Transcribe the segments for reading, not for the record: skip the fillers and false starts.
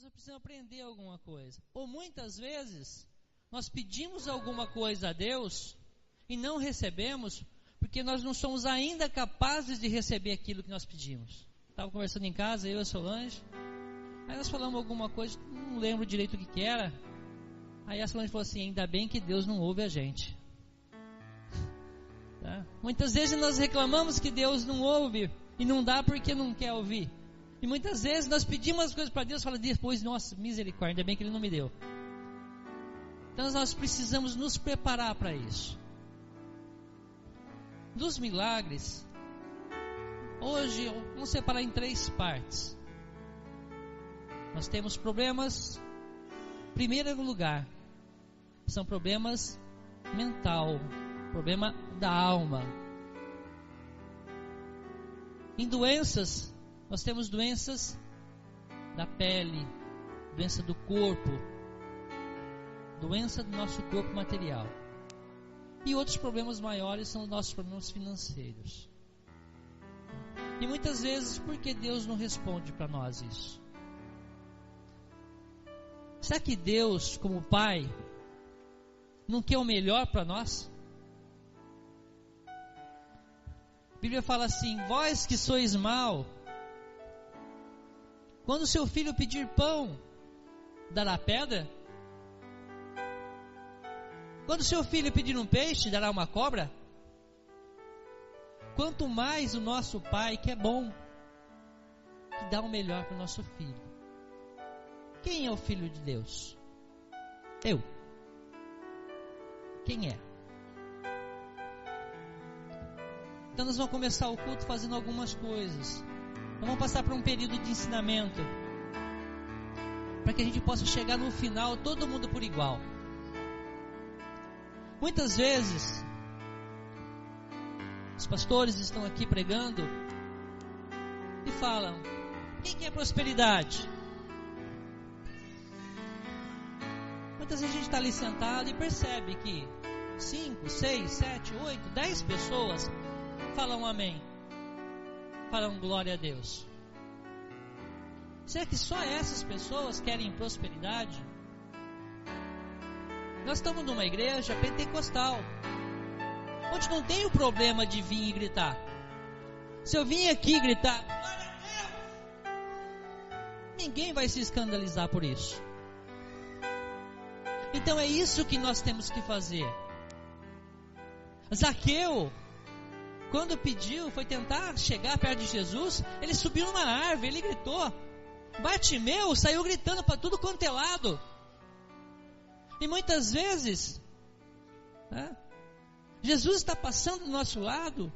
nós precisamos aprender alguma coisa. Ou muitas vezes, nós pedimos alguma coisa a Deus e não recebemos, porque nós não somos ainda capazes de receber aquilo que nós pedimos. Estava conversando em casa, eu e a Solange, aí nós falamos alguma coisa, não lembro direito o que era. Aí a Solange falou assim: ainda bem que Deus não ouve a gente. Tá? Muitas vezes nós reclamamos que Deus não ouve e não dá porque não quer ouvir. E muitas vezes nós pedimos as coisas para Deus e falamos depois: nossa, misericórdia, ainda bem que Ele não me deu. Então nós precisamos nos preparar para isso. Dos milagres, hoje vamos separar em 3 partes. Nós temos problemas, em primeiro lugar, são problemas mental, problema da alma. Em doenças, nós temos doenças da pele, doença do corpo, doença do nosso corpo material. E outros problemas maiores são os nossos problemas financeiros. E muitas vezes, por que Deus não responde para nós isso? Será que Deus, como Pai, não quer o melhor para nós? A Bíblia fala assim: vós que sois mau, quando seu filho pedir pão, dará pedra? Quando seu filho pedir um peixe, dará uma cobra? Quanto mais o nosso Pai, que é bom, que dá o melhor para o nosso filho. Quem é o Filho de Deus? Eu. Quem é? Então nós vamos começar o culto fazendo algumas coisas. Nós vamos passar por um período de ensinamento, para que a gente possa chegar no final todo mundo por igual. Muitas vezes os pastores estão aqui pregando e falam: quem quer prosperidade? Muitas vezes a gente está ali sentado e percebe que 5, 6, 7, 8, 10 pessoas falam amém, falam glória a Deus. Será que só essas pessoas querem prosperidade? Nós estamos numa igreja pentecostal, onde não tem o problema de vir e gritar. Se eu vim aqui gritar glória a Deus, ninguém vai se escandalizar por isso. Então é isso que nós temos que fazer. Zaqueu, quando pediu, foi tentar chegar perto de Jesus, ele subiu numa árvore, ele gritou. Bartimeu saiu gritando para tudo quanto é lado. E muitas vezes, Jesus está passando do nosso lado,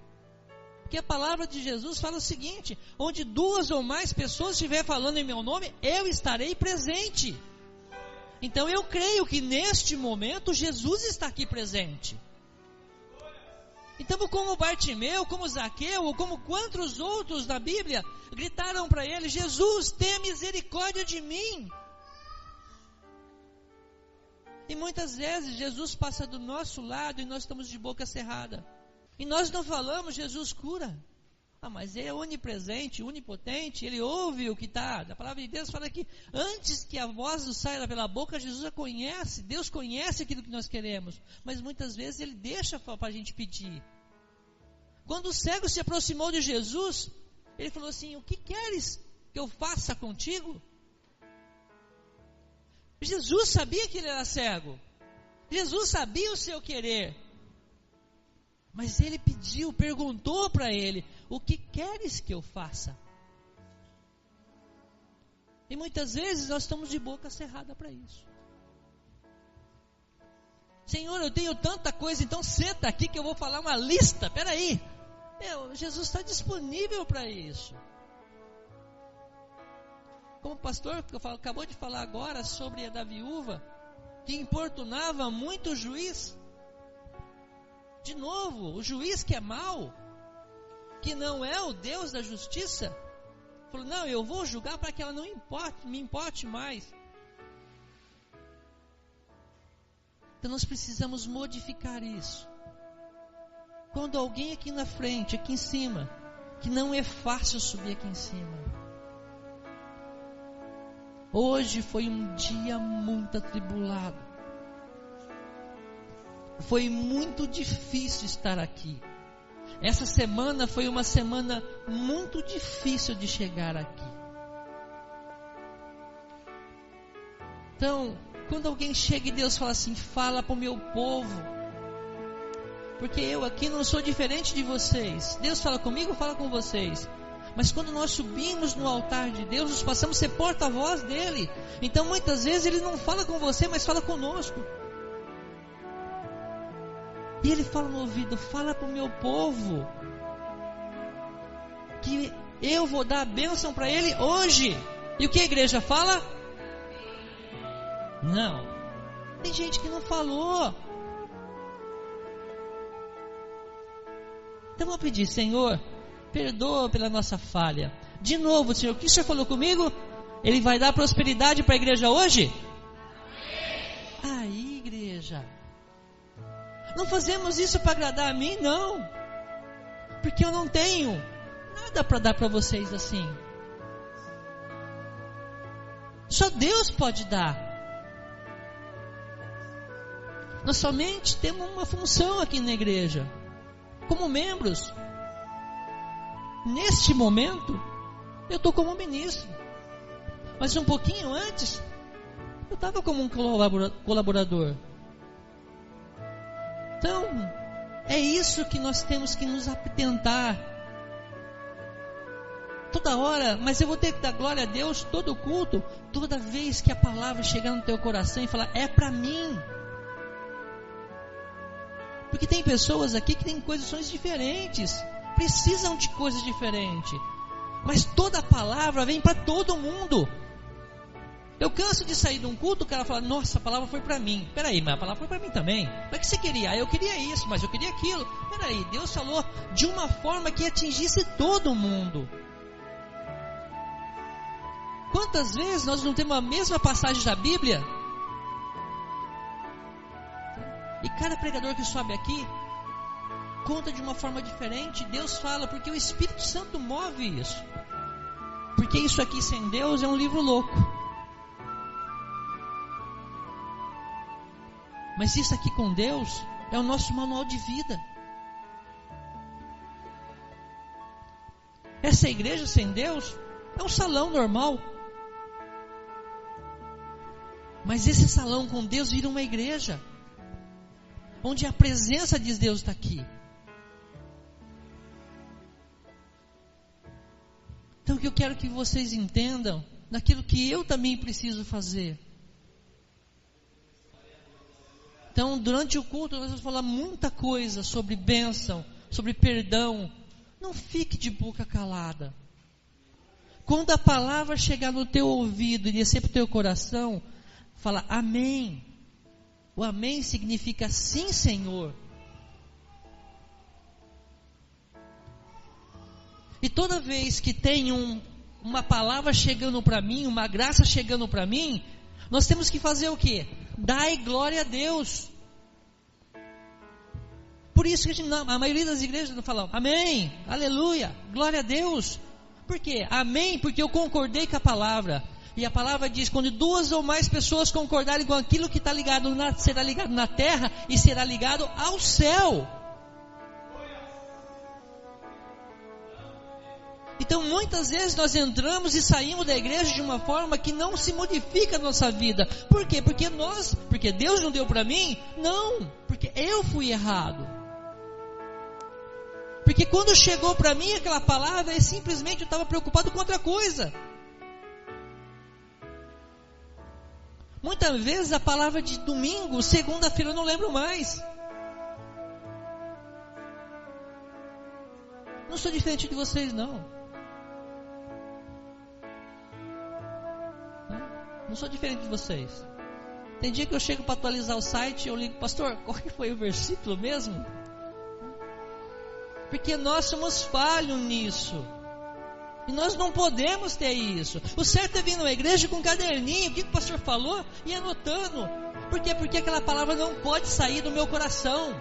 porque a palavra de Jesus fala o seguinte: onde 2 ou mais pessoas estiverem falando em meu nome, eu estarei presente. Então eu creio que neste momento Jesus está aqui presente. Então, como Bartimeu, como Zaqueu, ou como quantos outros da Bíblia gritaram para ele: Jesus, tenha misericórdia de mim. E muitas vezes Jesus passa do nosso lado e nós estamos de boca cerrada. E nós não falamos: Jesus cura. Mas Ele é onipresente, onipotente, Ele ouve o que está. A palavra de Deus fala que antes que a voz nos saia pela boca, Jesus a conhece. Deus conhece aquilo que nós queremos. Mas muitas vezes Ele deixa para a gente pedir. Quando o cego se aproximou de Jesus, Ele falou assim: o que queres que eu faça contigo? Jesus sabia que ele era cego. Jesus sabia o seu querer. Mas ele pediu, perguntou para ele: o que queres que eu faça? E muitas vezes nós estamos de boca cerrada para isso. Senhor, eu tenho tanta coisa, então senta aqui que eu vou falar uma lista. Espera aí. Jesus está disponível para isso. Como o pastor acabou de falar agora sobre a da viúva, que importunava muito o juiz. De novo, o juiz que é mau, que não é o Deus da justiça, falou: não, eu vou julgar para que ela não me importe mais. Então nós precisamos modificar isso. Quando alguém aqui na frente, aqui em cima, que não é fácil subir aqui em cima, Hoje foi um dia muito atribulado. Foi muito difícil estar aqui. Essa semana foi uma semana muito difícil de chegar aqui. Então, quando alguém chega e Deus fala assim, fala para o meu povo, porque eu aqui não sou diferente de vocês. Deus fala comigo, fala com vocês. Mas quando nós subimos no altar de Deus, nós passamos a ser porta-voz dele. Então muitas vezes ele não fala com você, mas fala conosco. E ele fala no ouvido, fala para o meu povo, que eu vou dar a bênção para ele hoje. E o que a igreja fala? Não. Tem gente que não falou. Então vou pedir, Senhor, perdoa pela nossa falha. De novo, Senhor, o que o Senhor falou comigo? Ele vai dar prosperidade para a igreja hoje? Aí, igreja, não fazemos isso para agradar a mim, não. Porque eu não tenho nada para dar para vocês assim. Só Deus pode dar. Nós somente temos uma função aqui na igreja, como membros. Neste momento, eu estou como ministro. Mas um pouquinho antes, eu estava como um colaborador. Então, é isso que nós temos que nos atentar. Toda hora, mas eu vou ter que dar glória a Deus todo culto, toda vez que a palavra chegar no teu coração e falar, é para mim. Porque tem pessoas aqui que têm condições diferentes, precisam de coisas diferentes. Mas toda a palavra vem para todo mundo. Eu canso de sair de um culto, o cara fala, nossa, a palavra foi para mim. Peraí, mas a palavra foi para mim também. Mas o que você queria? Ah, eu queria isso, mas eu queria aquilo. Peraí, Deus falou de uma forma que atingisse todo mundo. Quantas vezes nós não temos a mesma passagem da Bíblia? E cada pregador que sobe aqui conta de uma forma diferente. Deus fala, porque o Espírito Santo move isso. Porque isso aqui sem Deus é um livro louco. Mas isso aqui com Deus é o nosso manual de vida. Essa igreja sem Deus é um salão normal. Mas esse salão com Deus vira uma igreja, onde a presença de Deus está aqui. Então o que eu quero que vocês entendam, naquilo que eu também preciso fazer. Então durante o culto nós vamos falar muita coisa sobre bênção, sobre perdão. Não fique de boca calada. Quando a palavra chegar no teu ouvido e descer para o teu coração, fala amém. O amém significa sim, Senhor. E toda vez que tem uma palavra chegando para mim, uma graça chegando para mim, nós temos que fazer o quê? Dai glória a Deus. Por isso que a maioria das igrejas não falam amém, aleluia, glória a Deus. Por quê? Amém, porque eu concordei com a palavra. E a palavra diz, quando duas ou mais pessoas concordarem com aquilo que está ligado, será ligado na terra e será ligado ao céu. Então muitas vezes nós entramos e saímos da igreja de uma forma que não se modifica a nossa vida. Por quê? Porque Deus não deu para mim? Não, porque eu fui errado. Porque quando chegou para mim aquela palavra, simplesmente eu estava preocupado com outra coisa. Muitas vezes a palavra de domingo, segunda-feira eu não lembro mais. Não sou diferente de vocês não. Não sou diferente de vocês. Tem dia que eu chego para atualizar o site e eu ligo, pastor, qual que foi o versículo mesmo? Porque nós somos falhos nisso. E nós não podemos ter isso. O certo é vir na igreja com um caderninho, o que o pastor falou, e anotando. Por quê? Porque aquela palavra não pode sair do meu coração.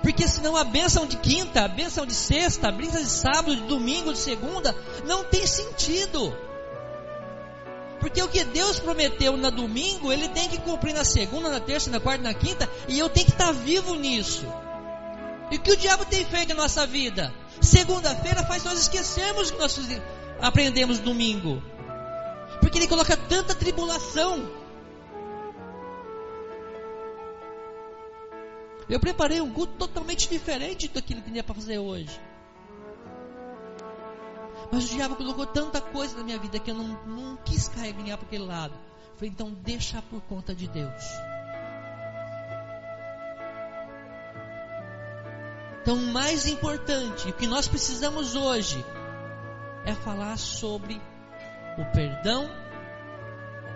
Porque senão a bênção de quinta, a bênção de sexta, a bênção de sábado, de domingo, de segunda, não tem sentido. Porque o que Deus prometeu no domingo, Ele tem que cumprir na segunda, na terça, na quarta, na quinta, e eu tenho que estar vivo nisso. E o que o diabo tem feito na nossa vida? Segunda-feira faz nós esquecermos o que nós aprendemos domingo. Porque ele coloca tanta tribulação. Eu preparei um culto totalmente diferente daquilo que tinha para fazer hoje. Mas o diabo colocou tanta coisa na minha vida que eu não quis carregar para aquele lado. Falei, então deixa por conta de Deus. Então o mais importante, o que nós precisamos hoje, é falar sobre o perdão,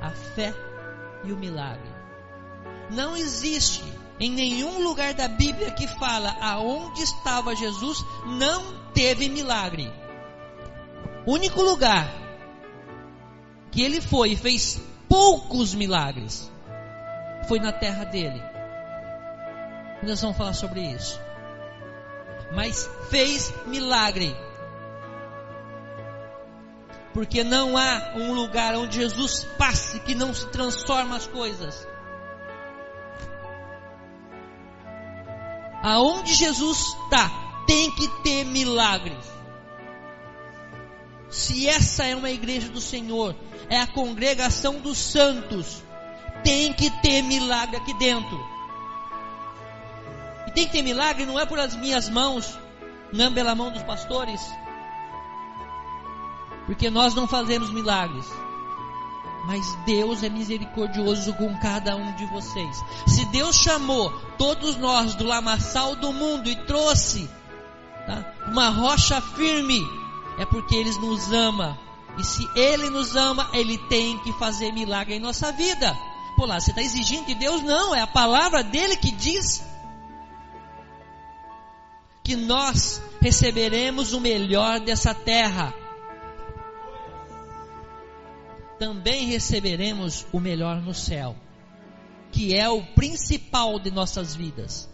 a fé e o milagre. Não existe em nenhum lugar da Bíblia que fala aonde estava Jesus, não teve milagre. O único lugar que ele foi e fez poucos milagres foi na terra dele. Nós vamos falar sobre isso. Mas fez milagre. Porque não há um lugar onde Jesus passe que não se transforma as coisas. Aonde Jesus está, tem que ter milagres. Se essa é uma igreja do Senhor, é a congregação dos santos, tem que ter milagre aqui dentro. E tem que ter milagre não é por as minhas mãos, não é pela mão dos pastores, porque nós não fazemos milagres. Mas Deus é misericordioso com cada um de vocês. Se Deus chamou todos nós do lamaçal do mundo e trouxe uma rocha firme, é porque Ele nos ama. E se Ele nos ama, Ele tem que fazer milagre em nossa vida. Pô, lá, você está exigindo de Deus? Não, é a palavra dele que diz que nós receberemos o melhor dessa terra. Também receberemos o melhor no céu, que é o principal de nossas vidas.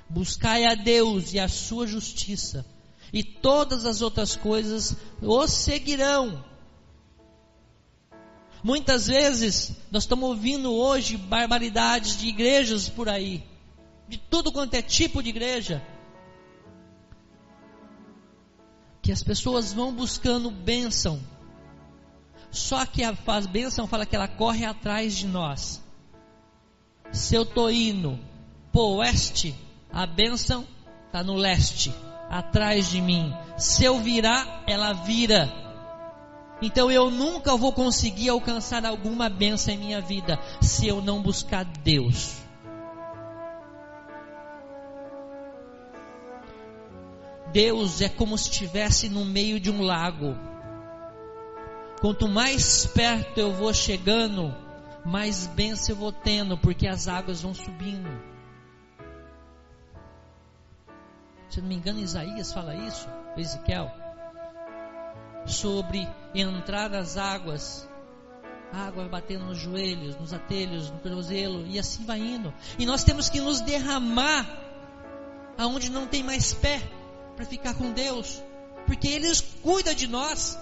Buscai a Deus e a sua justiça, e todas as outras coisas os seguirão. Muitas vezes nós estamos ouvindo hoje barbaridades de igrejas por aí, de tudo quanto é tipo de igreja, que as pessoas vão buscando bênção. Só que a bênção fala que ela corre atrás de nós. Se eu estou indo para o oeste, a bênção está no leste, atrás de mim. Se eu virar, ela vira. Então eu nunca vou conseguir alcançar alguma bênção em minha vida se eu não buscar Deus. Deus é como se estivesse no meio de um lago. Quanto mais perto eu vou chegando, mais bênção eu vou tendo, porque as águas vão subindo. Se não me engano, Isaías fala isso, Ezequiel, sobre entrar as águas, a água batendo nos joelhos, nos atelhos, no tornozelo, e assim vai indo. E nós temos que nos derramar aonde não tem mais pé, para ficar com Deus, porque Ele cuida de nós.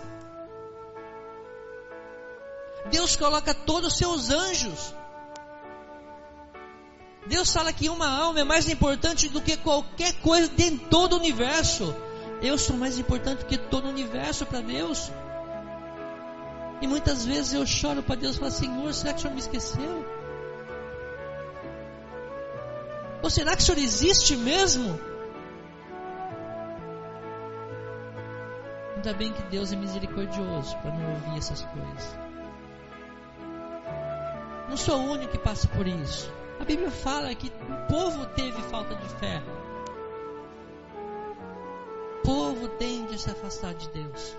Deus coloca todos os seus anjos. Deus fala que uma alma é mais importante do que qualquer coisa em todo o universo. Eu sou mais importante que todo o universo para Deus. E muitas vezes eu choro para Deus e falo: Senhor, será que o Senhor me esqueceu? Ou será que o Senhor existe mesmo? Ainda bem que Deus é misericordioso para não ouvir essas coisas. Não sou o único que passa por isso. A Bíblia fala que o povo teve falta de fé. O povo tende a se afastar de Deus,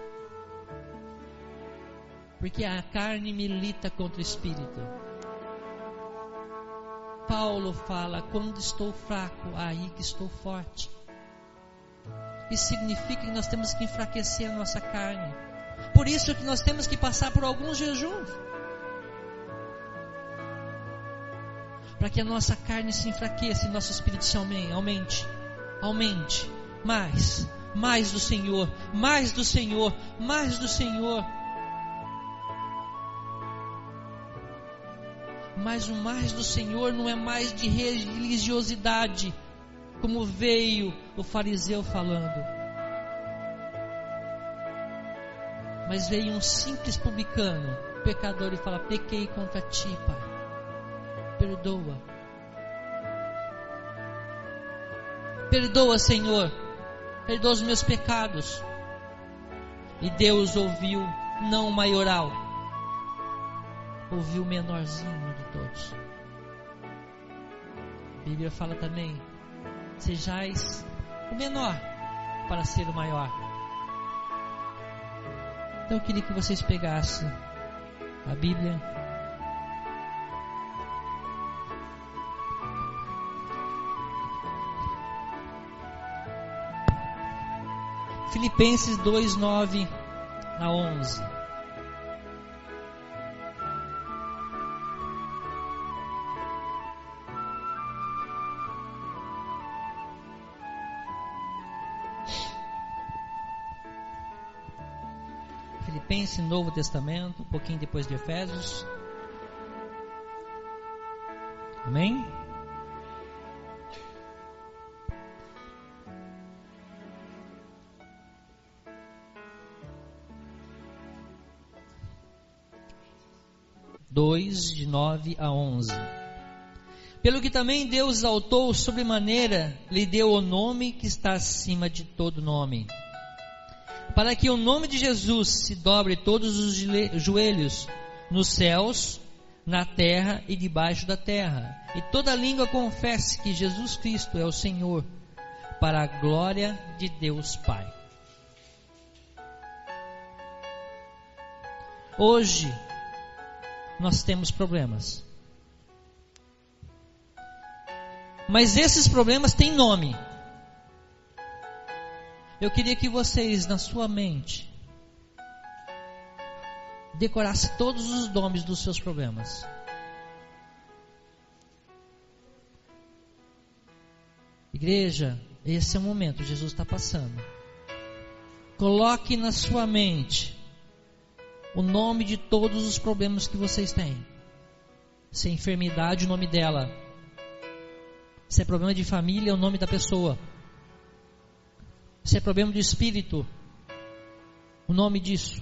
porque a carne milita contra o Espírito. Paulo fala: quando estou fraco, aí que estou forte. Isso significa que nós temos que enfraquecer a nossa carne. Por isso que nós temos que passar por alguns jejuns, para que a nossa carne se enfraqueça e nosso espírito se aumente. Mais do Senhor, mais do Senhor, mais do Senhor. Mas o mais do Senhor não é mais de religiosidade, como veio o fariseu falando. Mas veio um simples publicano, pecador, e fala: pequei contra ti, Pai. Perdoa. Perdoa, Senhor. Perdoa os meus pecados. E Deus ouviu, não o maioral, ouviu o menorzinho de todos. A Bíblia fala também: sejais o menor para ser o maior. Então eu queria que vocês pegassem a Bíblia. Filipenses 2, 9 a 11. Filipenses, Novo Testamento, um pouquinho depois de Efésios. Amém? De 9 a 11. Pelo que também Deus exaltou sobremaneira, lhe deu o nome que está acima de todo nome, para que o nome de Jesus se dobre todos os joelhos, nos céus, na terra e debaixo da terra, e toda língua confesse que Jesus Cristo é o Senhor, para a glória de Deus Pai. Hoje nós temos problemas, mas esses problemas têm nome. Eu queria que vocês, na sua mente, decorassem todos os nomes dos seus problemas. Igreja, esse é o momento, Jesus está passando. Coloque na sua mente o nome de todos os problemas que vocês têm. Se é enfermidade, o nome dela. Se é problema de família, o nome da pessoa. Se é problema de espírito, o nome disso.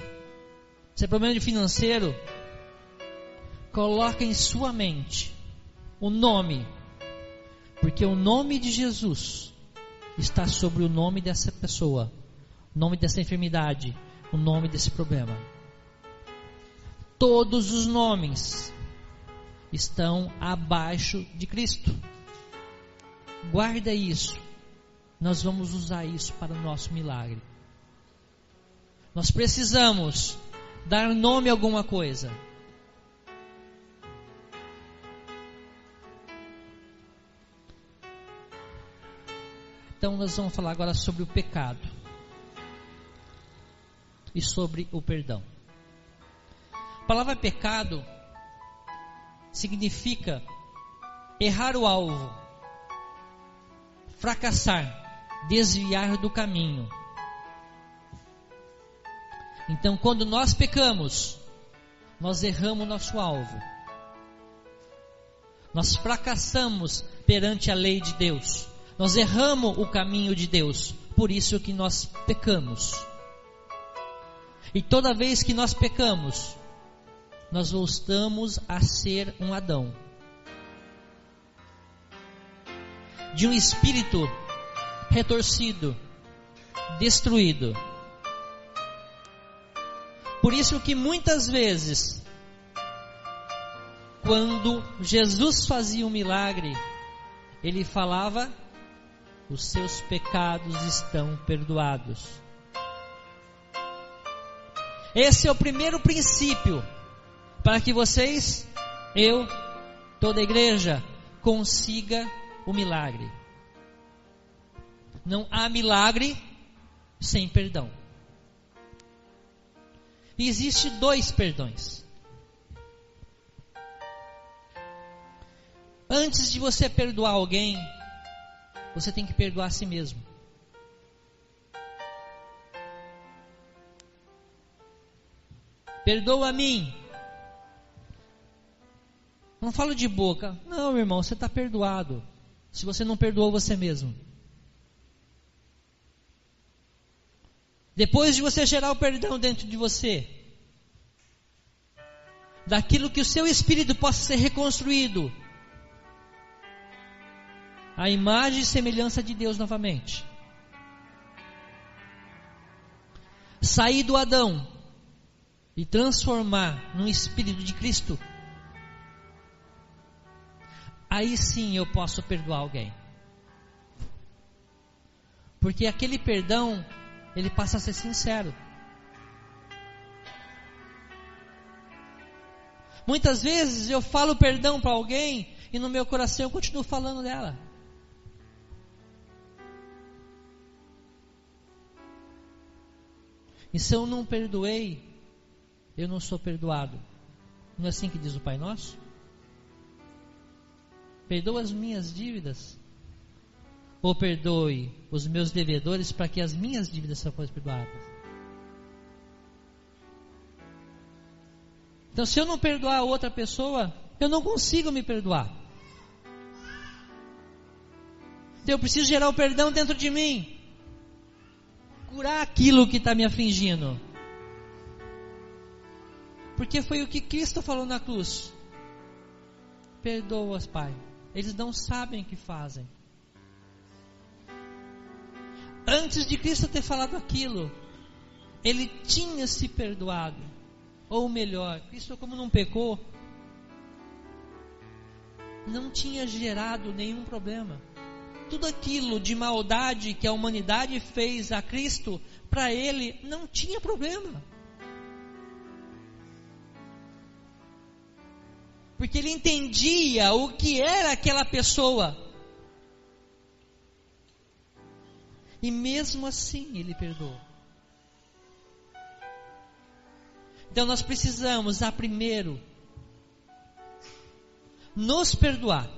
Se é problema de financeiro, coloque em sua mente o nome, porque o nome de Jesus está sobre o nome dessa pessoa, o nome dessa enfermidade, o nome desse problema. Todos os nomes estão abaixo de Cristo. Guarda isso. Nós vamos usar isso para o nosso milagre. Nós precisamos dar nome a alguma coisa. Então nós vamos falar agora sobre o pecado e sobre o perdão. A palavra pecado significa errar o alvo, fracassar, desviar do caminho. Então, quando nós pecamos, nós erramos o nosso alvo. Nós fracassamos perante a lei de Deus. Nós erramos o caminho de Deus. Por isso que nós pecamos. E toda vez que nós pecamos, nós voltamos a ser um Adão. De um espírito retorcido, destruído. Por isso que muitas vezes, quando Jesus fazia um milagre, ele falava: os seus pecados estão perdoados. Esse é o primeiro princípio para que vocês, eu, toda a igreja, consiga o milagre. Não há milagre sem perdão. E existe 2 perdões. Antes de você perdoar alguém, você tem que perdoar a si mesmo. Perdoa a mim. Não falo de boca. Não, meu irmão, você está perdoado. Se você não perdoou você mesmo. Depois de você gerar o perdão dentro de você, daquilo que o seu espírito possa ser reconstruído, a imagem e semelhança de Deus novamente. Sair do Adão e transformar num espírito de Cristo. Aí sim eu posso perdoar alguém. Porque aquele perdão, ele passa a ser sincero. Muitas vezes eu falo perdão para alguém e no meu coração eu continuo falando dela. E se eu não perdoei, eu não sou perdoado. Não é assim que diz o Pai Nosso? Perdoa as minhas dívidas, ou perdoe os meus devedores para que as minhas dívidas sejam perdoadas. Então, se eu não perdoar a outra pessoa, eu não consigo me perdoar. Então, eu preciso gerar o perdão dentro de mim, curar aquilo que está me afligindo. Porque foi o que Cristo falou na cruz. Perdoa-os, Pai. Eles não sabem o que fazem. Antes de Cristo ter falado aquilo, Ele tinha se perdoado. Ou melhor, Cristo, como não pecou, não tinha gerado nenhum problema. Tudo aquilo de maldade que a humanidade fez a Cristo, para Ele não tinha problema. Porque Ele entendia o que era aquela pessoa. E mesmo assim Ele perdoou. Então nós precisamos, primeiro, nos perdoar.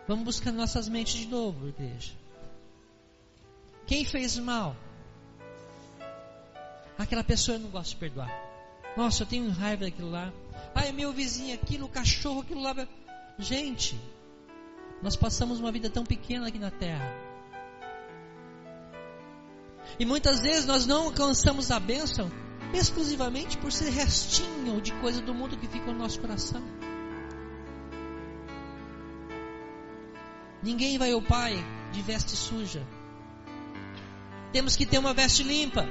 Vamos buscar nossas mentes de novo, igreja. Quem fez mal? Aquela pessoa eu não gosto de perdoar. Nossa, eu tenho raiva daquilo lá. Ai, meu vizinho, aquilo, o cachorro, aquilo lá. Gente, nós passamos uma vida tão pequena aqui na terra. E muitas vezes nós não alcançamos a bênção exclusivamente por ser restinho de coisa do mundo que fica no nosso coração. Ninguém vai ao Pai de veste suja. Temos que ter uma veste limpa.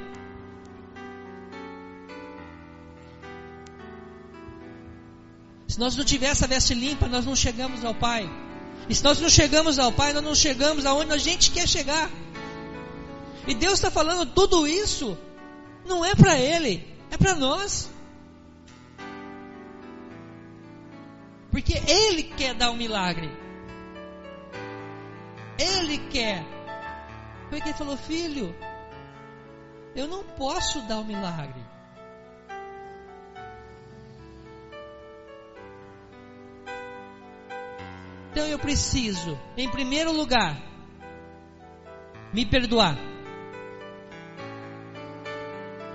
Se nós não tivermos essa veste limpa, nós não chegamos ao Pai. E se nós não chegamos ao Pai, nós não chegamos aonde a gente quer chegar. E Deus está falando tudo isso, não é para Ele, é para nós. Porque Ele quer dar um milagre. Ele quer. Foi que Ele falou: filho, eu não posso dar um milagre. Então eu preciso, em primeiro lugar, me perdoar.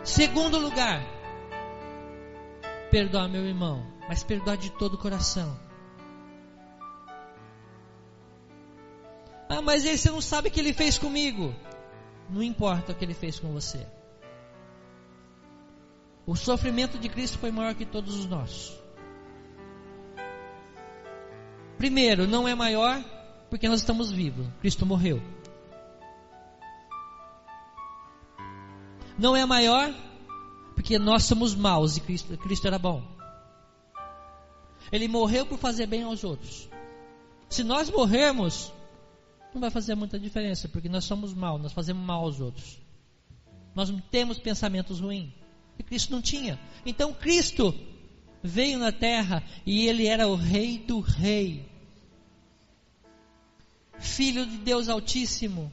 Segundo lugar, perdoar meu irmão, mas perdoar de todo o coração. Ah, mas você não sabe o que ele fez comigo. Não importa o que ele fez com você. O sofrimento de Cristo foi maior que todos os nossos. Primeiro, não é maior porque nós estamos vivos. Cristo morreu. Não é maior porque nós somos maus e Cristo era bom. Ele morreu por fazer bem aos outros. Se nós morrermos, não vai fazer muita diferença, porque nós somos maus, nós fazemos mal aos outros. Nós não temos pensamentos ruins. E Cristo não tinha. Então Cristo veio na terra e Ele era o Rei do Rei. Filho de Deus Altíssimo,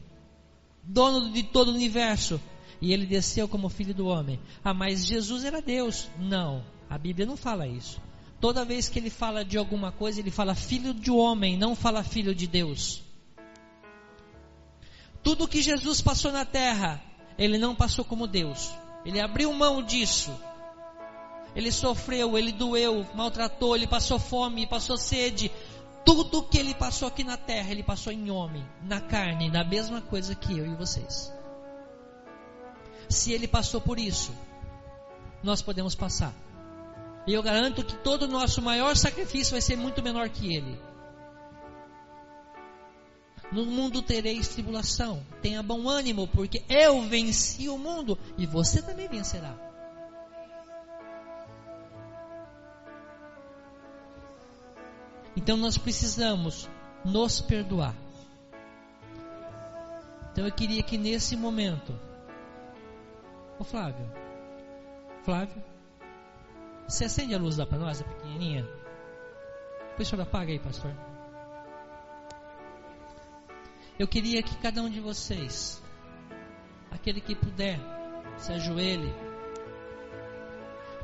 dono de todo o universo. E Ele desceu como filho do homem. Ah, mas Jesus era Deus. Não, a Bíblia não fala isso. Toda vez que Ele fala de alguma coisa, Ele fala filho de homem, não fala filho de Deus. Tudo que Jesus passou na terra, Ele não passou como Deus. Ele abriu mão disso. Ele sofreu, ele doeu, maltratou, ele passou fome, passou sede. Tudo que ele passou aqui na terra, ele passou em homem, na carne, na mesma coisa que eu e vocês. Se ele passou por isso, nós podemos passar. E eu garanto que todo o nosso maior sacrifício vai ser muito menor que ele. No mundo tereis tribulação. Tenha bom ânimo, porque eu venci o mundo e você também vencerá. Então nós precisamos nos perdoar. Então eu queria que nesse momento, ô Flávio, você acende a luz lá para nós, a pequenininha? Depois o senhor apaga aí, pastor. Eu queria que cada um de vocês, aquele que puder, se ajoelhe,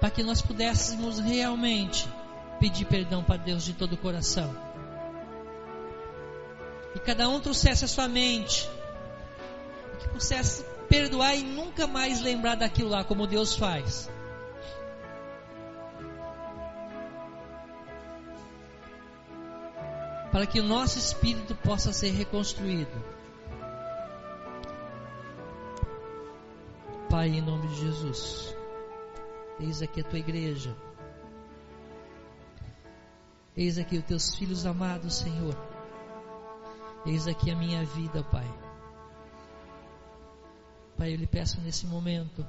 para que nós pudéssemos realmente pedir perdão para Deus de todo o coração. E cada um trouxesse a sua mente, e que pudesse perdoar e nunca mais lembrar daquilo lá, como Deus faz. Para que o nosso espírito possa ser reconstruído. Pai, em nome de Jesus, eis aqui a tua igreja. Eis aqui os teus filhos amados, Senhor. Eis aqui a minha vida, Pai. Pai, eu lhe peço nesse momento,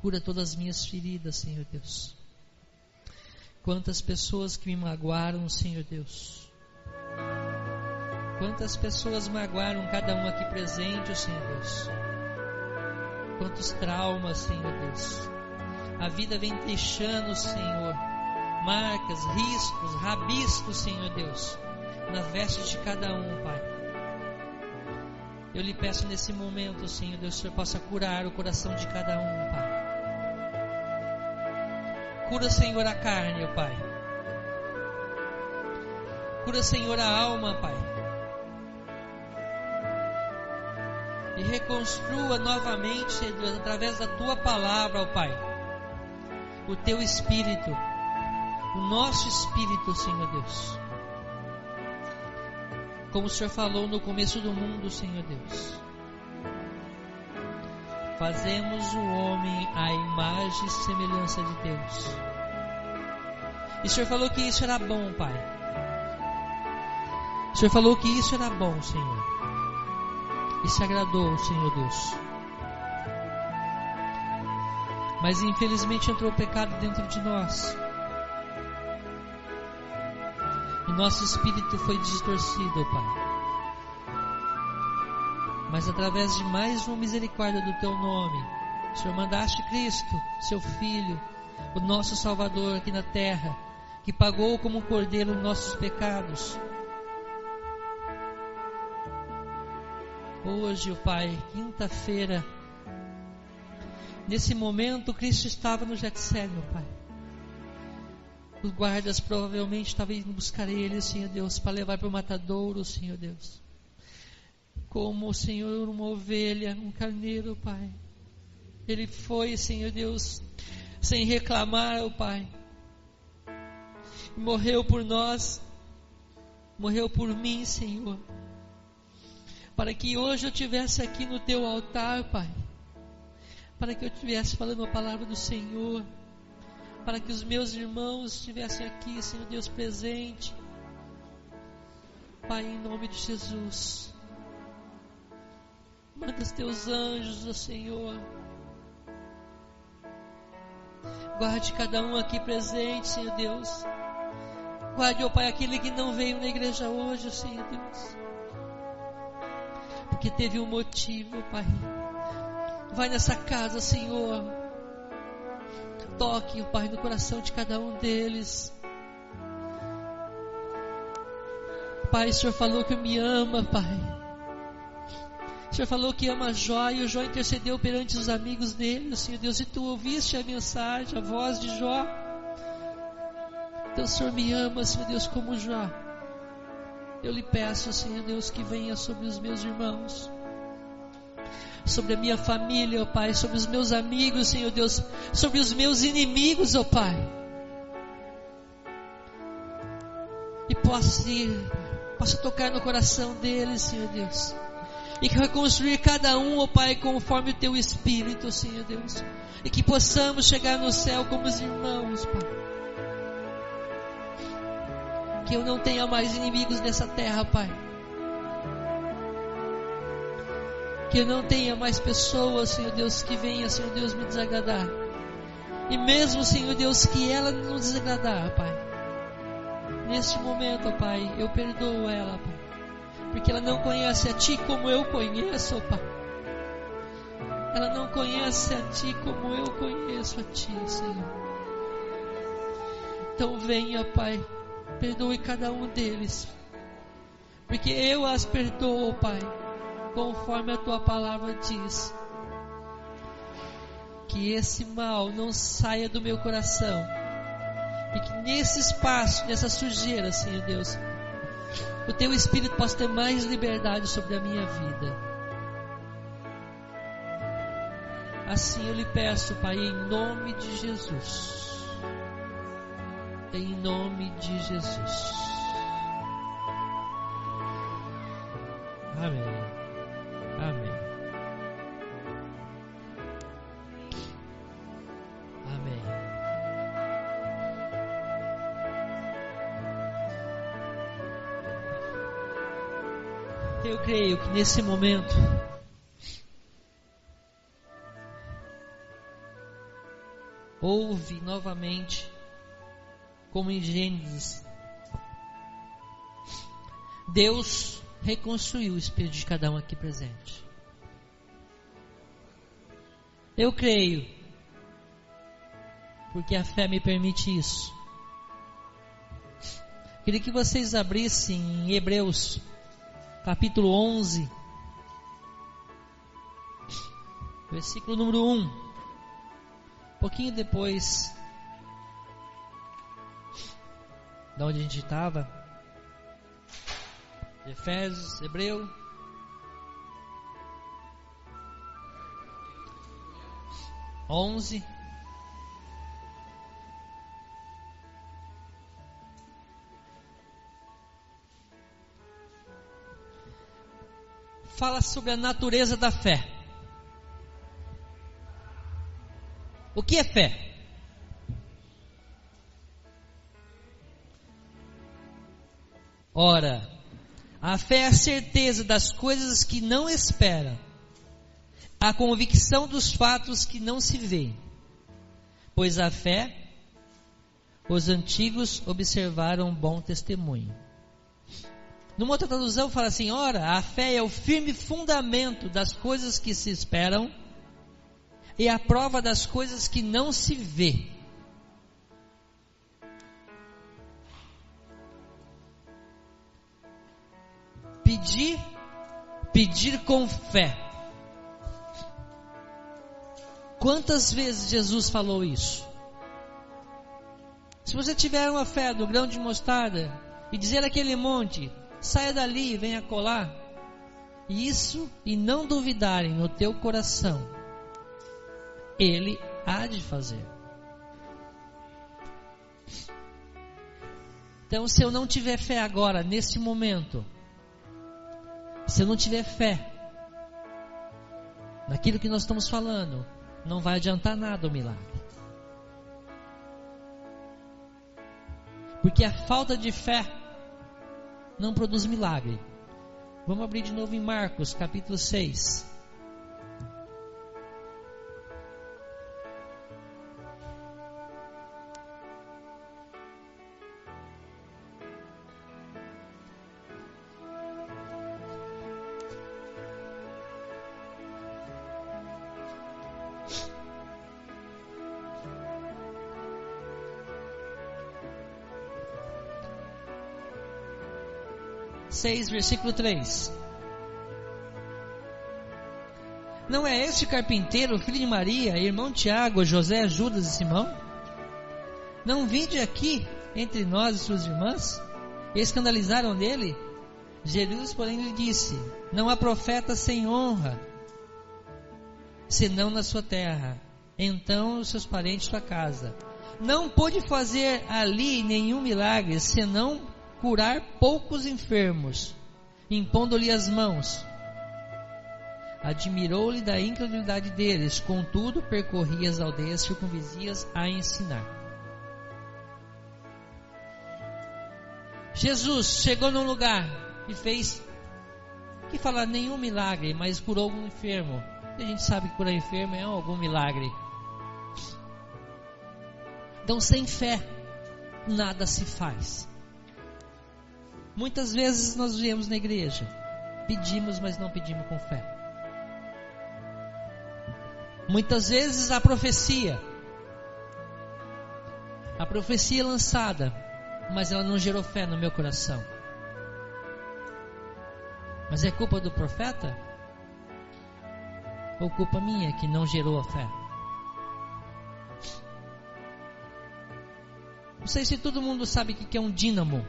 cura todas as minhas feridas, Senhor Deus. Quantas pessoas que me magoaram, Senhor Deus. Quantas pessoas magoaram cada um aqui presente, Senhor Deus. Quantos traumas, Senhor Deus. A vida vem deixando, Senhor, marcas, riscos, rabiscos, Senhor Deus, na veste de cada um, Pai. Eu lhe peço nesse momento, Senhor Deus, que o Senhor possa curar o coração de cada um, Pai. Cura, Senhor, a carne, ó Pai. Cura, Senhor, a alma, Pai. E reconstrua novamente, Senhor, através da Tua palavra, ó Pai, o Teu Espírito, o nosso Espírito, Senhor Deus. Como o Senhor falou no começo do mundo, Senhor Deus. Fazemos o homem à imagem e semelhança de Deus. E o Senhor falou que isso era bom, Pai. O Senhor falou que isso era bom, Senhor. E se agradou, Senhor Deus. Mas infelizmente entrou o pecado dentro de nós. E nosso espírito foi distorcido, Pai. Mas através de mais uma misericórdia do Teu nome, o Senhor mandaste Cristo, Seu Filho, o nosso Salvador aqui na terra, que pagou como um cordeiro os nossos pecados. Hoje, Pai, quinta-feira, nesse momento, Cristo estava no Getsemane, Pai. Os guardas provavelmente estavam indo buscar Ele, Senhor Deus, para levar para o matadouro, Senhor Deus. Como, Senhor, uma ovelha, um carneiro, Pai. Ele foi, Senhor Deus, sem reclamar, ó Pai. Morreu por nós, morreu por mim, Senhor. Para que hoje eu estivesse aqui no Teu altar, Pai. Para que eu estivesse falando a palavra do Senhor. Para que os meus irmãos estivessem aqui, Senhor Deus, presente. Pai, em nome de Jesus. Manda os Teus anjos, ó Senhor. Guarde cada um aqui presente, Senhor Deus. Guarde, ó Pai, aquele que não veio na igreja hoje, Senhor Deus. Porque teve um motivo, Pai. Vai nessa casa, Senhor. Toque, Pai, no coração de cada um deles. Pai, o Senhor falou que me ama, Pai. O Senhor falou que ama Jó, e o Jó intercedeu perante os amigos dele, Senhor Deus, e Tu ouviste a mensagem, a voz de Jó. Então o Senhor me ama, Senhor Deus, como Jó. Eu lhe peço, Senhor Deus, que venha sobre os meus irmãos. sobre a minha família, ó Pai, sobre os meus amigos, Senhor Deus, sobre os meus inimigos, ó Pai. E possa tocar no coração deles, Senhor Deus. E que reconstruir cada um, ó Pai, conforme o Teu Espírito, Senhor Deus. E que possamos chegar no céu como os irmãos, Pai. Que eu não tenha mais inimigos nessa terra, Pai. Que eu não tenha mais pessoas, Senhor Deus, que venham, Senhor Deus, me desagradar. E mesmo, Senhor Deus, que ela nos desagradar, Pai. Neste momento, ó Pai, eu perdoo ela, Pai. Porque ela não conhece a Ti como eu conheço, ó Pai. Ela não conhece a Ti como eu conheço a Ti, Senhor. Então venha, Pai, perdoe cada um deles. Porque eu as perdoo, Pai, conforme a Tua palavra diz. Que esse mal não saia do meu coração. E que nesse espaço, nessa sujeira, Senhor Deus, o Teu Espírito possa ter mais liberdade sobre a minha vida. Assim eu lhe peço, Pai, em nome de Jesus. Em nome de Jesus. Amém. Amém. Amém. Eu creio que nesse momento ouve novamente, como em Gênesis, Deus reconstruiu o espírito de cada um aqui presente. Eu creio, porque a fé me permite isso. Queria que vocês abrissem em Hebreus, capítulo 11, versículo número 1. Um pouquinho depois de onde a gente estava. Efésios, Hebreu. onze. Fala sobre a natureza da fé. O que é fé? Ora, a fé é a certeza das coisas que não espera, a convicção dos fatos que não se vê. Pois a fé, os antigos observaram bom testemunho. Numa outra tradução fala assim: ora, a fé é o firme fundamento das coisas que se esperam e a prova das coisas que não se vê. Pedir com fé. Quantas vezes Jesus falou isso? Se você tiver uma fé do grão de mostarda e dizer àquele monte: saia dali e venha colar, e não duvidarem no teu coração, Ele há de fazer. Então, se eu não tiver fé agora, nesse momento, se eu não tiver fé naquilo que nós estamos falando, não vai adiantar nada o milagre. Porque a falta de fé não produz milagre. Vamos abrir de novo em Marcos, capítulo 6. Versículo 3. Não é este carpinteiro, filho de Maria, irmão de Tiago, José, Judas e Simão? Não vinde aqui entre nós e suas irmãs? E escandalizaram nele? Jesus, porém, lhe disse: não há profeta sem honra, senão na sua terra. Então os seus parentes, sua casa. Não pôde fazer ali nenhum milagre, senão curar poucos enfermos, impondo-lhe as mãos. Admirou-lhe da incredulidade deles, contudo percorria as aldeias circunvizinhas a ensinar. Jesus chegou num lugar e fez, que falar nenhum milagre, mas curou algum enfermo. E a gente sabe que curar enfermo é algum milagre. Então, sem fé, nada se faz. Muitas vezes nós viemos na igreja, pedimos, mas não pedimos com fé. Muitas vezes a profecia é lançada, mas ela não gerou fé no meu coração. Mas é culpa do profeta? Ou culpa minha que não gerou a fé? Não sei se todo mundo sabe o que é um dínamo.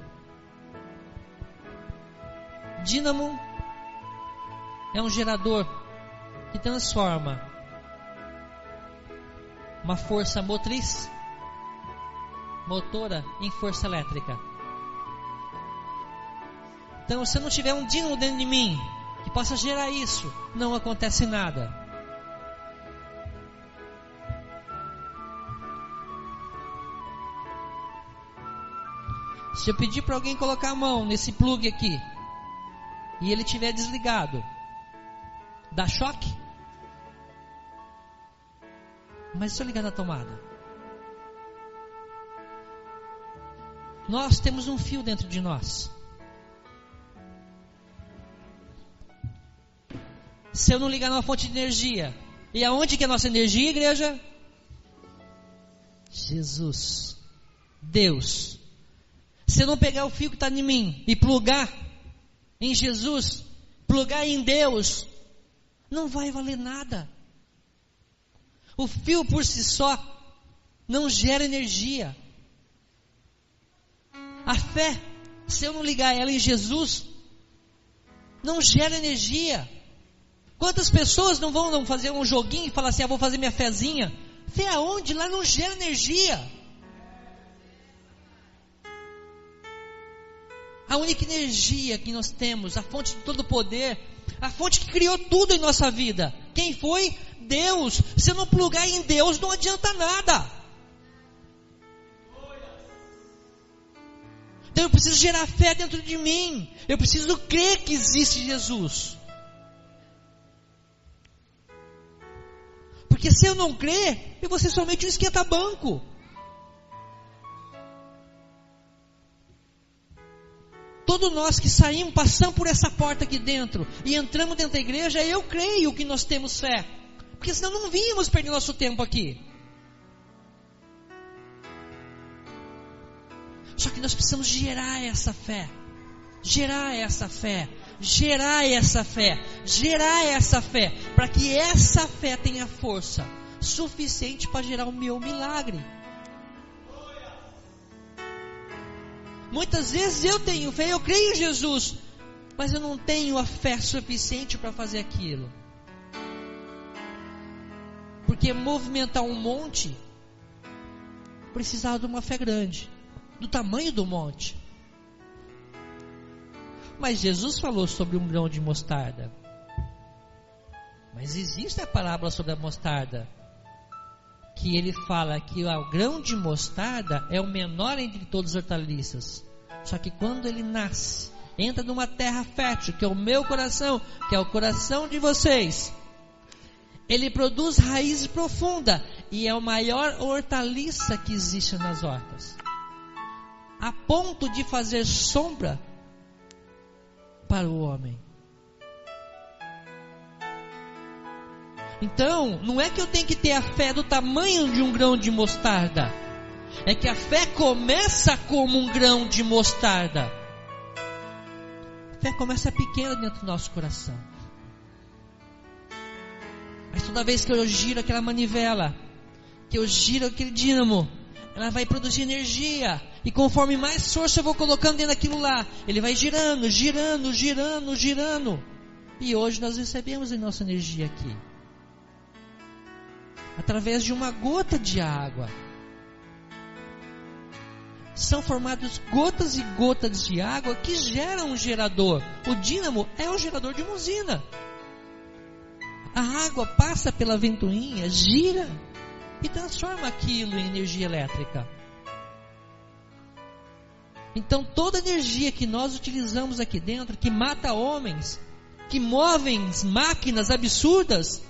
Dínamo é um gerador que transforma uma força motriz, motora, em força elétrica. Então, se eu não tiver um dínamo dentro de mim que possa gerar isso, não acontece nada. Se eu pedir para alguém colocar a mão nesse plug aqui e ele estiver desligado, dá choque? Mas se eu ligar na tomada? Nós temos um fio dentro de nós. Se eu não ligar numa fonte de energia, e aonde que é a nossa energia, igreja? Jesus, Deus. Se eu não pegar o fio que está em mim e plugar em Jesus, plugar em Deus, não vai valer nada. O fio por si só não gera energia. A fé, se eu não ligar ela em Jesus, não gera energia. Quantas pessoas não vão fazer um joguinho e falar assim, vou fazer minha fezinha? Fé aonde? Lá não gera energia. A única energia que nós temos, a fonte de todo poder, a fonte que criou tudo em nossa vida, quem foi? Deus. Se eu não plugar em Deus, não adianta nada. Então eu preciso gerar fé dentro de mim. Eu preciso crer que existe Jesus. Porque se eu não crer, eu vou ser somente um esquenta-banco. Todos nós que saímos, passamos por essa porta aqui dentro e entramos dentro da igreja, eu creio que nós temos fé. Porque senão não víamos perder nosso tempo aqui. Só que nós precisamos gerar essa fé. Gerar essa fé. Gerar essa fé. Gerar essa fé. Para que essa fé tenha força suficiente para gerar o meu milagre. Muitas vezes eu tenho fé, eu creio em Jesus, mas eu não tenho a fé suficiente para fazer aquilo. Porque movimentar um monte precisava de uma fé grande, do tamanho do monte. Mas Jesus falou sobre um grão de mostarda. Mas existe a parábola sobre a mostarda, que ele fala que o grão de mostarda é o menor entre todas as hortaliças. Só que quando ele nasce, entra numa terra fértil, que é o meu coração, que é o coração de vocês, ele produz raízes profundas e é a maior hortaliça que existe nas hortas, a ponto de fazer sombra para o homem. Então, não é que eu tenho que ter a fé do tamanho de um grão de mostarda. É que a fé começa como um grão de mostarda. A fé começa pequena dentro do nosso coração. Mas toda vez que eu giro aquela manivela, que eu giro aquele dínamo, ela vai produzir energia. E conforme mais força eu vou colocando dentro daquilo lá, ele vai girando, girando, girando, girando. E hoje nós recebemos a nossa energia aqui. através de uma gota de água. São formadas gotas e gotas de água que geram um gerador. O dínamo é um gerador de uma usina. A água passa pela ventoinha, gira e transforma aquilo em energia elétrica. Então toda a energia que nós utilizamos aqui dentro, que mata homens, que movem máquinas absurdas,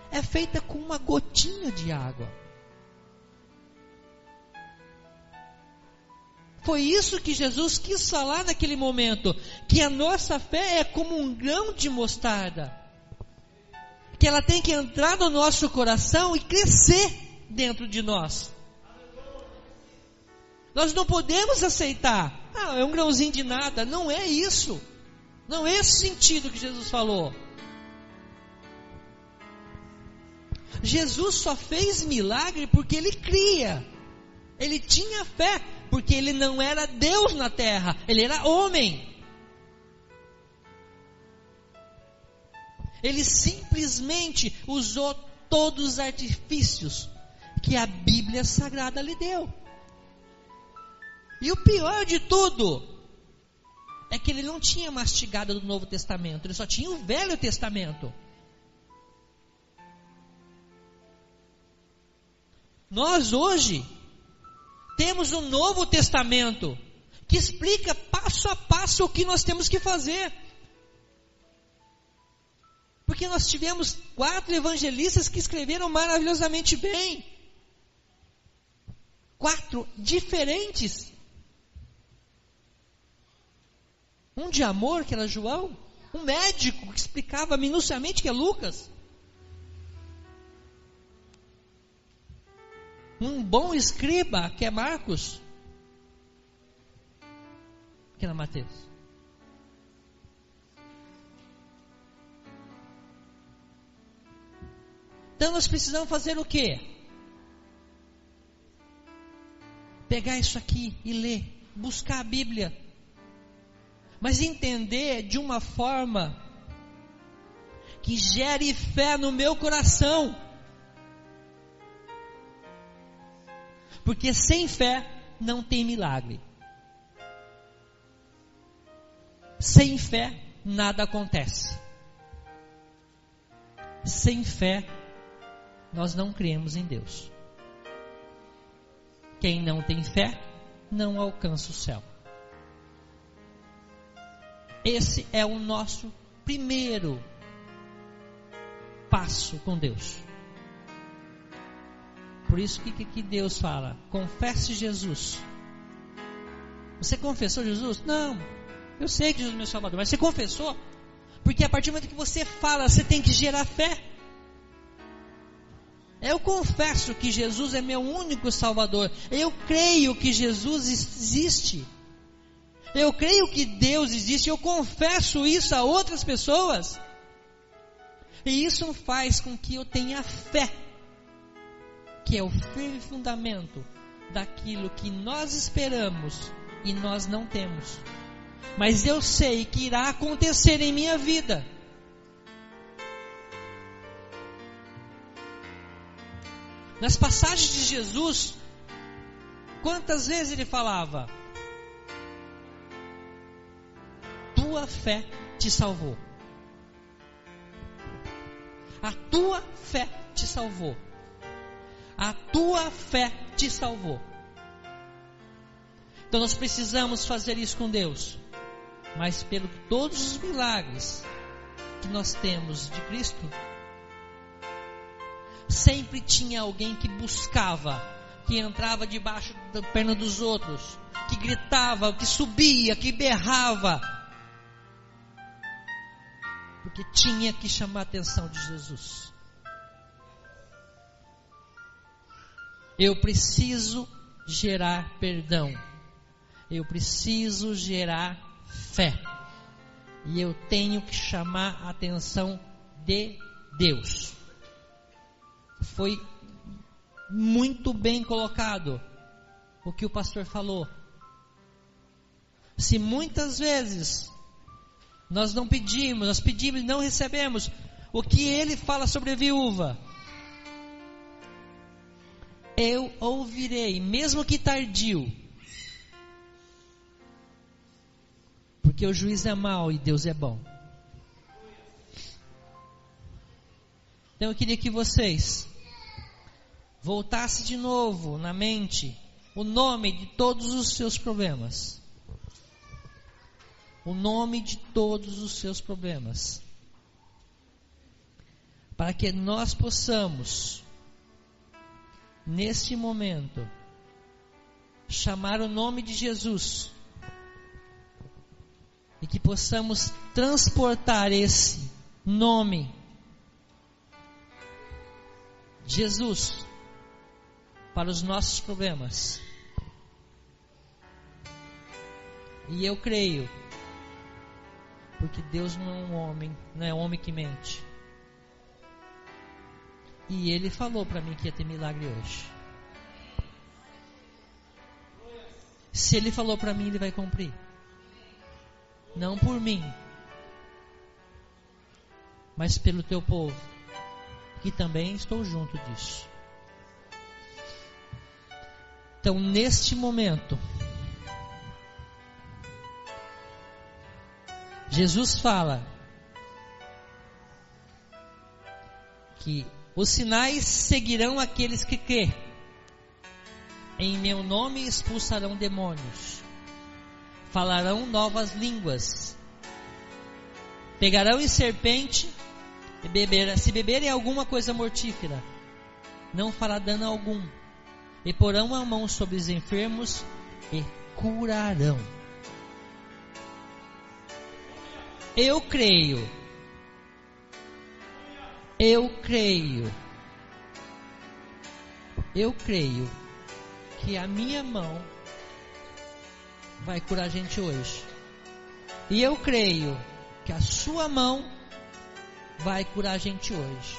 é feita com uma gotinha de água. Foi isso que Jesus quis falar naquele momento, que a nossa fé é como um grão de mostarda, que ela tem que entrar no nosso coração e crescer dentro de nós. Nós não podemos aceitar, é um grãozinho de nada. Não é isso, não é esse sentido que Jesus falou. Jesus só fez milagre porque Ele cria, Ele tinha fé, porque Ele não era Deus na terra, Ele era homem. Ele simplesmente usou todos os artifícios que a Bíblia Sagrada lhe deu. E o pior de tudo é que ele não tinha mastigado do Novo Testamento, ele só tinha o Velho Testamento. Nós hoje temos um Novo Testamento que explica passo a passo o que nós temos que fazer. Porque nós tivemos 4 evangelistas que escreveram maravilhosamente bem. 4 diferentes. Um de amor, que era João. Um médico que explicava minuciamente, que é Lucas. Um bom escriba, que é Marcos, que era Mateus. Então nós precisamos fazer o quê? Pegar isso aqui e ler, buscar a Bíblia, mas entender de uma forma que gere fé no meu coração. Porque sem fé não tem milagre. Sem fé nada acontece. Sem fé nós não cremos em Deus. Quem não tem fé não alcança o céu. Esse é o nosso primeiro passo com Deus. Por isso que Deus fala, confesse Jesus. Você confessou Jesus? Não, eu sei que Jesus é meu Salvador, mas você confessou? Porque a partir do momento que você fala, você tem que gerar fé. Eu confesso que Jesus é meu único Salvador. Eu creio que Jesus existe. Eu creio que Deus existe. Eu confesso isso a outras pessoas. E isso faz com que eu tenha fé, que é o firme fundamento daquilo que nós esperamos e nós não temos. Mas eu sei que irá acontecer em minha vida. Nas passagens de Jesus, quantas vezes ele falava: tua fé te salvou. A tua fé te salvou. A tua fé te salvou. Então nós precisamos fazer isso com Deus. Mas pelo todos os milagres que nós temos de Cristo, sempre tinha alguém que buscava, que entrava debaixo da perna dos outros, que gritava, que subia, que berrava, porque tinha que chamar a atenção de Jesus. Eu preciso gerar perdão, eu preciso gerar fé, e eu tenho que chamar a atenção de Deus. Foi muito bem colocado o que o pastor falou. Se muitas vezes nós não pedimos, nós pedimos e não recebemos, o que ele fala sobre a viúva, eu ouvirei, mesmo que tardio. Porque o juiz é mau e Deus é bom. Então eu queria que vocês voltassem de novo na mente o nome de todos os seus problemas. O nome de todos os seus problemas. Para que nós possamos, neste momento, chamar o nome de Jesus. E que possamos transportar esse nome, Jesus, para os nossos problemas. E eu creio, porque Deus não é um homem que mente. E Ele falou para mim que ia ter milagre hoje. Se Ele falou para mim, Ele vai cumprir. Não por mim, mas pelo teu povo, que também estou junto disso. Então, neste momento, Jesus fala que os sinais seguirão aqueles que crêem. Em meu nome expulsarão demônios. Falarão novas línguas. Pegarão em serpente e beberão. Se beberem alguma coisa mortífera, não fará dano algum. E porão a mão sobre os enfermos e curarão. Eu creio que a minha mão vai curar a gente hoje. E eu creio que a sua mão vai curar a gente hoje.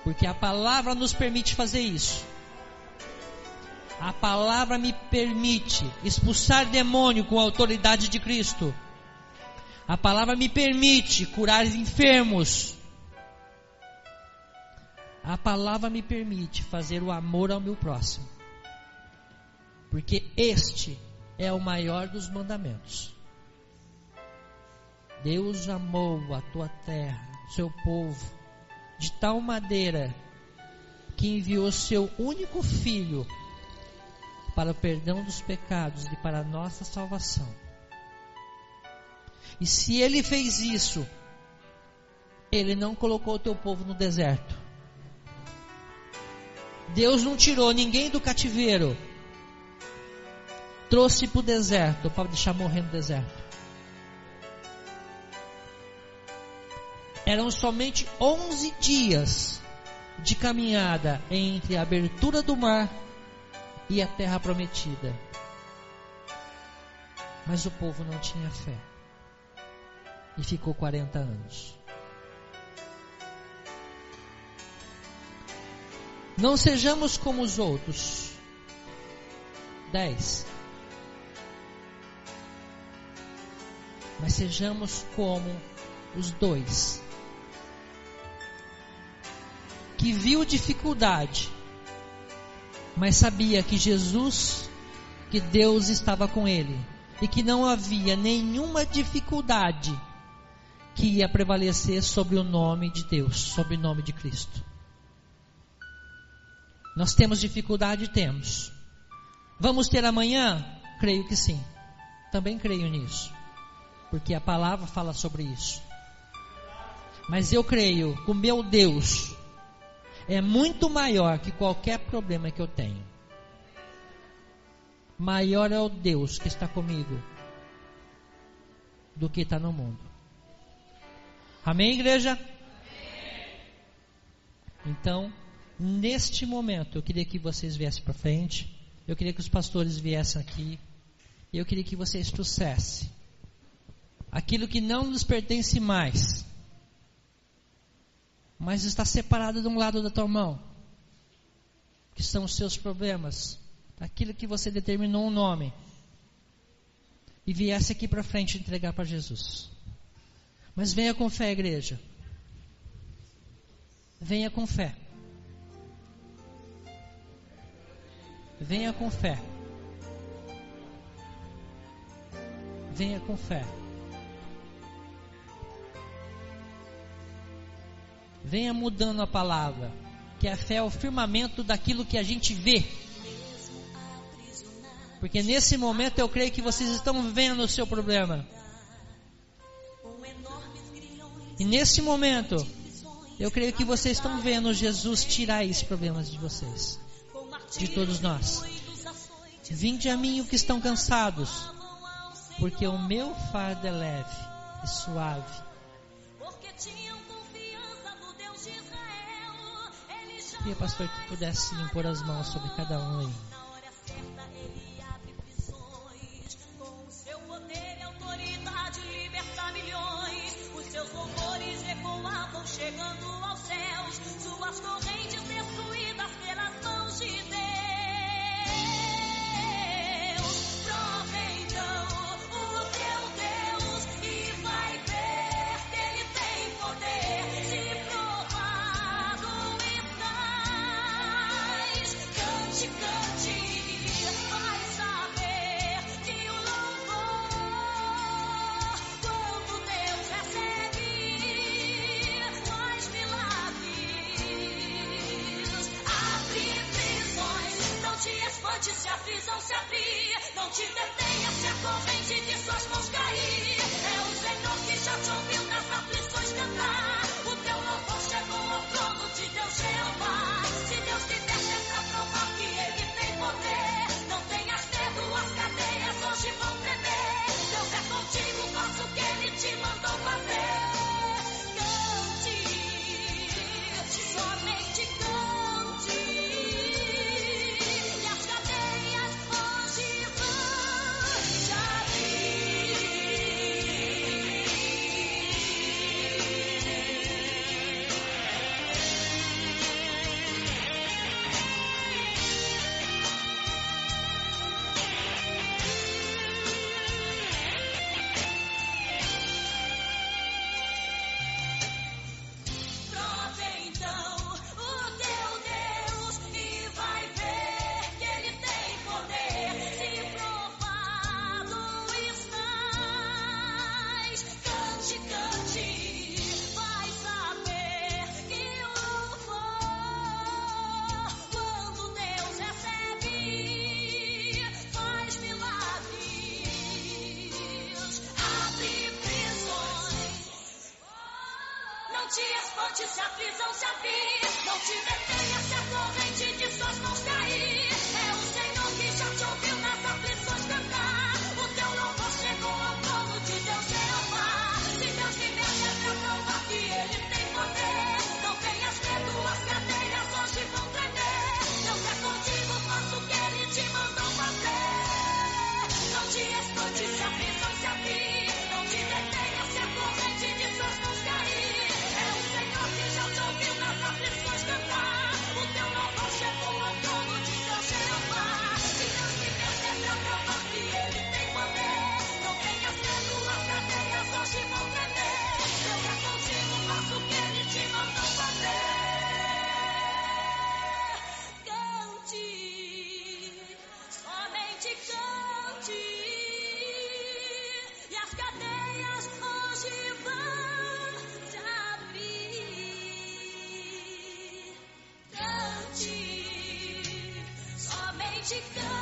Porque a palavra nos permite fazer isso. A palavra me permite expulsar demônio com a autoridade de Cristo. A palavra me permite curar enfermos. A palavra me permite fazer o amor ao meu próximo. Porque este é o maior dos mandamentos. Deus amou a tua terra, o seu povo, de tal maneira que enviou seu único filho para o perdão dos pecados e para a nossa salvação. E se Ele fez isso, Ele não colocou o teu povo no deserto. Deus não tirou ninguém do cativeiro, trouxe para o deserto, para deixar morrer no deserto. Eram somente 11 dias de caminhada entre a abertura do mar e a terra prometida. Mas o povo não tinha fé. E ficou 40 anos. Não sejamos como os outros. 10. Mas sejamos como os 2. Que viu dificuldade, mas sabia que Jesus, que Deus estava com ele, e que não havia nenhuma dificuldade que ia prevalecer sobre o nome de Deus, sobre o nome de Cristo. Nós temos dificuldade? Temos. Vamos ter amanhã? Creio que sim. Também creio nisso, porque a palavra fala sobre isso. Mas eu creio que o meu Deus é muito maior que qualquer problema que eu tenho. Maior é o Deus que está comigo do que está no mundo. Amém, igreja? Amém. Então, neste momento, eu queria que vocês viessem para frente. Eu queria que os pastores viessem aqui. E eu queria que vocês trouxessem aquilo que não nos pertence mais, mas está separado de um lado da tua mão, que são os seus problemas, aquilo que você determinou um nome, e viesse aqui para frente entregar para Jesus. Mas venha com fé, igreja. Venha com fé. Venha com fé. Venha com fé. Venha mudando a palavra, que a fé é o firmamento daquilo que a gente vê. Porque nesse momento eu creio que vocês estão vendo o seu problema. E nesse momento eu creio que vocês estão vendo Jesus tirar esses problemas de vocês, de todos nós. Vinde a mim os que estão cansados, porque o meu fardo é leve e suave. Queria, pastor, que pudesse impor as mãos sobre cada um aí. Chegando aos céus, suas correntes destruídas pelas mãos de Deus. Prova então o teu Deus e vai ver que Ele tem poder. Se provado estás, cante, cante, vai saber que o louvor, quando Deus recebe, se a prisão se abrir, não te detenha se a corrente de suas mãos cair. É o Senhor que já te ouviu nas aflições cantar. O teu louvor chegou ao trono de Deus Jeová. Se Deus te desse é pra provar que Ele tem poder. Não tenhas medo, as cadeias hoje vão tremer. Deus é contigo, faça o que Ele te mandou fazer. Cante, somente cante. Não te espante se a prisão se abrir. Não te detenha se a corrente de suas mãos cair. É o Senhor que já te ouviu nas aflições cantar. O teu louvor chegou ao trono de Deus Jeová. Se Deus te mete é pra provar que Ele tem poder. Não tenhas medo, as cadeias hoje vão tremer. Deus é contigo, faça o que Ele te mandou fazer. Não te espante se a prisão se abrir. Não te detenha se a corrente de suas mãos cair. Já te ouviu nas aflições cantar. O teu louvor chegou ao trono de Deus Jeová. Se Deus te desse é pra provar que Ele tem poder. Não tenhas medo, as cadeias hoje vão tremer. Deus é contigo, faça o que Ele te mandou fazer. Cante, somente cante. E as cadeias hoje vão se abrir. Cante, somente cante.